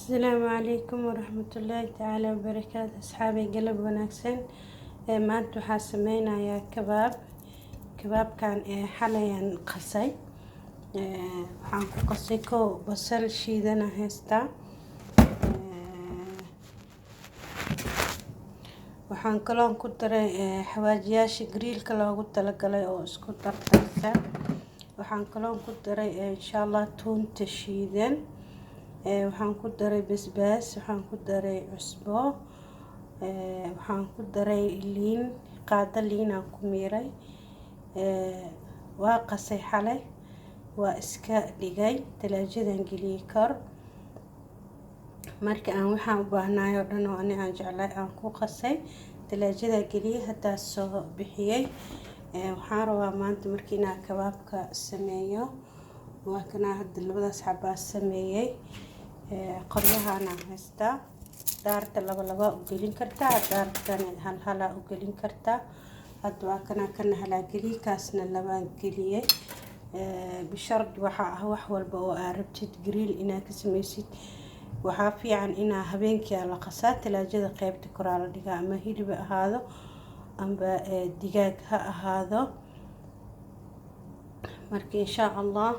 السلام عليكم ورحمة الله تعالى وبركاته. أصحابي قلب وناكسن maanta waxaa sameynayaa kabaab kan xalayaan qasay waxaan ku qasay basal shiidana haystaa waxaan kaloon ku daray xawaajiyaasha griilka loogu talagalay oo isku dardarsan waxaan kaloon ku daray insha Allah toonta shiidan waxaan ku daray basbaas waxaan ku daray cusbo waxaan ku daray liin qaado liin aan ku miiray waa qasay xalay waa iska dhigay talaajadan geliyay kor marka aan waxaan u baahnaay oo dhan oo aan jeclay aan ku qasay talaajada geliyay hadda soo bixiyay waxaan rabaa maanta markii aan kabaabka sameeyo waa kana hadda labadaas xabaa sameeyay qoryahan aan haystaa daarta laba u gelin kartaa daartan hal u gelin kartaa hadda waa kana hala geliy kaasna labaan geliyay bishard waxa wax walba oo aad rabtid grill inaad ka sameysid waxa fiican inaa habeenkii la qasaa talaajada qaybta koraa la dhigaa ama hilib ahaado amba digaag ha ahaado marka insha Allah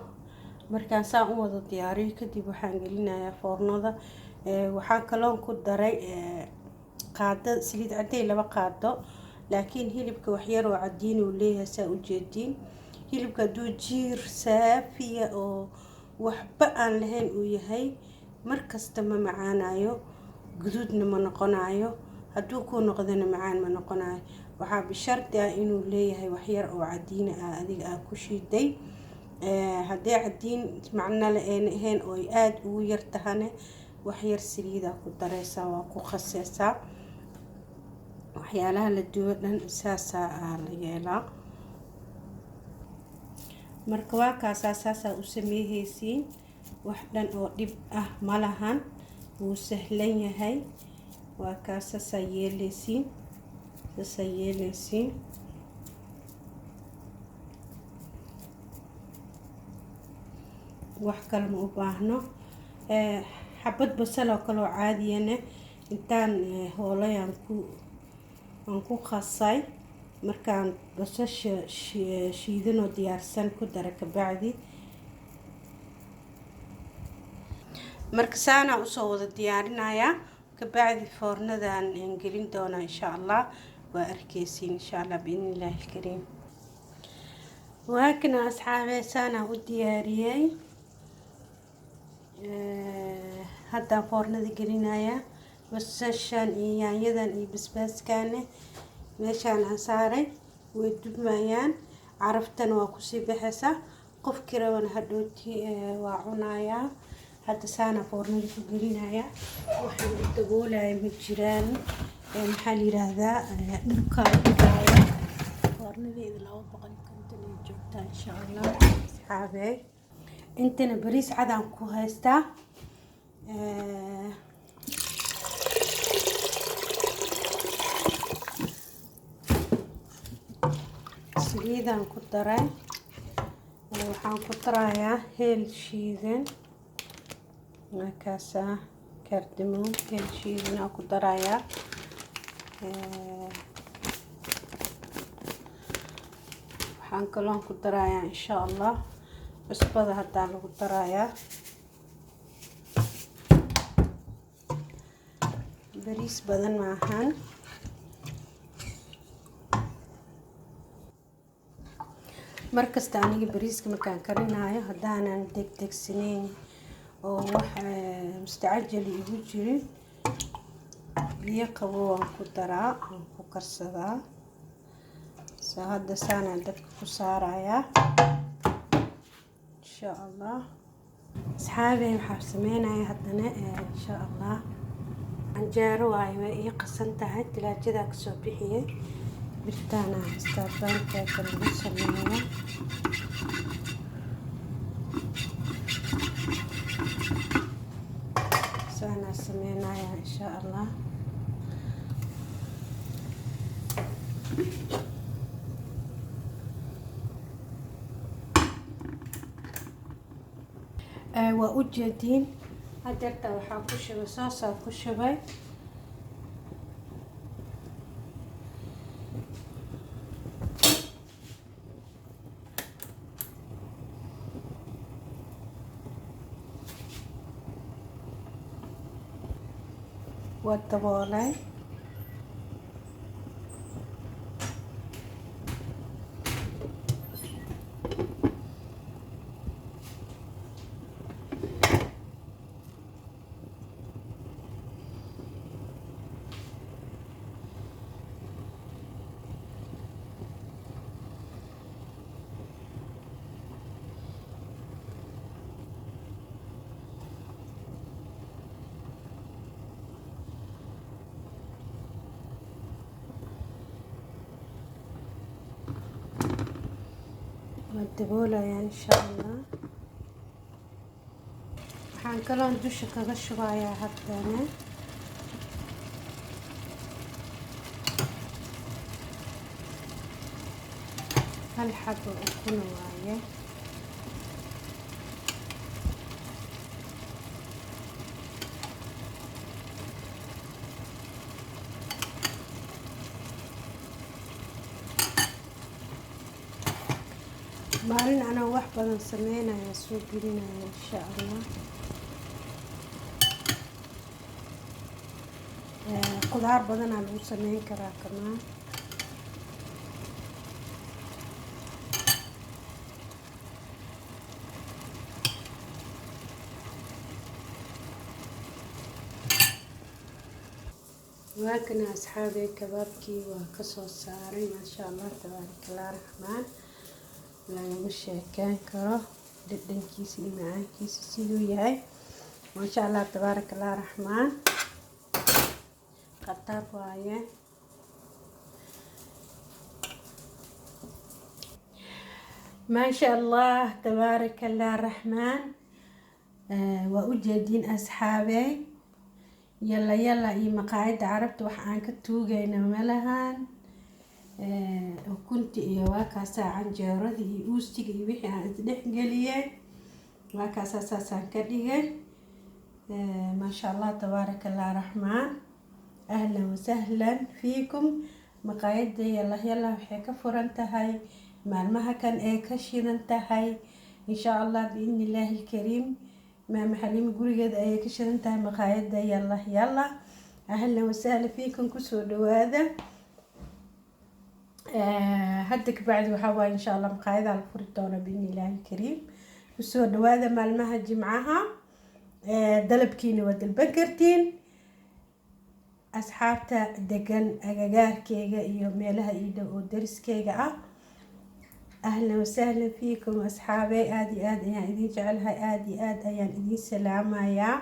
markaan saan u wada diyaariyo kadib waxaan gelinayaa foornada waxaan kaloon ku daray qaado saliid caday laba qaado laakiin hilibka wax yar oo cadiin uu leeyahay saa u jeedin hilibka duu jiir saafiya oo waxba aan lahayn uu yahay markasta ma macaanayo guduudna ma noqonayo hadduu ku noqdana macaan ma noqonayo waxaa bisharti ah inuu leeyahay wax yar oo cadiin ah adiga ku shiiday haddii cadiin macna la ahayn oo aad ugu yar tahane wax yar saliida ku dareysaa waa ku qasaysaa waxyaalaha la duwo dhan saasa la yeelaa marka waa kaasa u sameeyaysiin wax dhan oo dhib ah ma lahan wuu sahlan yahay waa kaasa yeelaysiin wax kale ma u baahno xabad basal oo kale oo caadiyana intaan hoolayaan ku qasay markaan basasha shiidan oo diyaarsan ku dara ka bacdi marka saana u soo wada diyaarinayaa ka bacdi foornadan gelin doona insha Allah waa arkeysiin insha Allah biidhnillaahi kariim waa kana asxaabe saana u diyaariyay hadda foornada gelinayaa basashan iyo yaanyadan iyo basbaaskan meeshaan aan saaray way dubmayaan caraftan waa ku sii baxaysa qof kirawan hadhooti waa cunayaa hadda saana foornada ku gelinayaa waxaan u daboolay ma jiraan maxaa la yiraahdaa dhulka dhigaya foornadeeda 250 joogta insha Allah asxaabe intana bariis cad aan ku haystaa saliidaan ku daray waxaan ku darayaa heel shiidan markaasa kardamon heel shiidan aan ku darayaa waxaan kaloon ku darayaa insha Allah cusbada hadda lagu darayaa bariis badan maahan markasta aniga bariiska markaan karinayo haddaanan degdegsanayn oo wax mustacajal igu jirin biyo qabow aan ku daraa aan ku karsadaa soo hadda saanaan dabka ku saarayaa insha Allah asxaabe waxaan sameynayaa haddana insha Allah canjeero way ii qasan tahay talaajada ka soo bixiyay birtaana haystaa baankeeda lagu sameeyo saana sameynayaa insha Allah waa u jeedin hadeerta waxaa ku shubay soosaa ku shubay waa daboolay daboolaya insha Allah. waxaan kaloo dusha kaga shubayaa haddana hal xabo ukun waaye maalin anaa wax badan sameynaya soo gelinaya insha Allah. qudaar badan aan lagu sameyn karaa kamaan waakana asxaabey kabaabkii waa kasoo saaray maasha Allah tabaarakallah raxmaan lagama sheekeyn karo dhadhankiisa iyo macaankiisa siduu yahay maasha Allah tabaarakallah raxmaan khatar waaye maasha Allah tabaarakallah raxmaan waa u jeedin asxaabey yalla iyo maqaayadda carabta wax aan ka tuugayna malahan ukunti iyo waa kaasaa canjeeradii iyo uustiga iyo wixii aan isdhex geliyay waa kaasaa saasaan ka dhigay maasha Allah tabaarakallah raxmaan ahlan wasahlan fiikum maqaayadda yalla waxay ka furan tahay maalmaha kan ee ka shidan tahay insha Allah biidnillaahi alkariim maama xaliimo gurigeeda ayay ka shidan tahay maqaayadda yalla ahlan wasahlan fiikum kusoo dhawaada hadda kabacdi waxaa waaye insha Allah maqaayada la furi doona biidnillaahi alkariim kusoo dhawaada maalmaha jimcaha dalabkiina waa dalban kartiin asxaabta degan agagaarkeyga iyo meelaha ii dhow oo dariskeyga ah ahlan wasahlan fiikum asxaabey aad iyo aad ayaan idin jecelahay aad iyo aad ayaan idin salaamayaa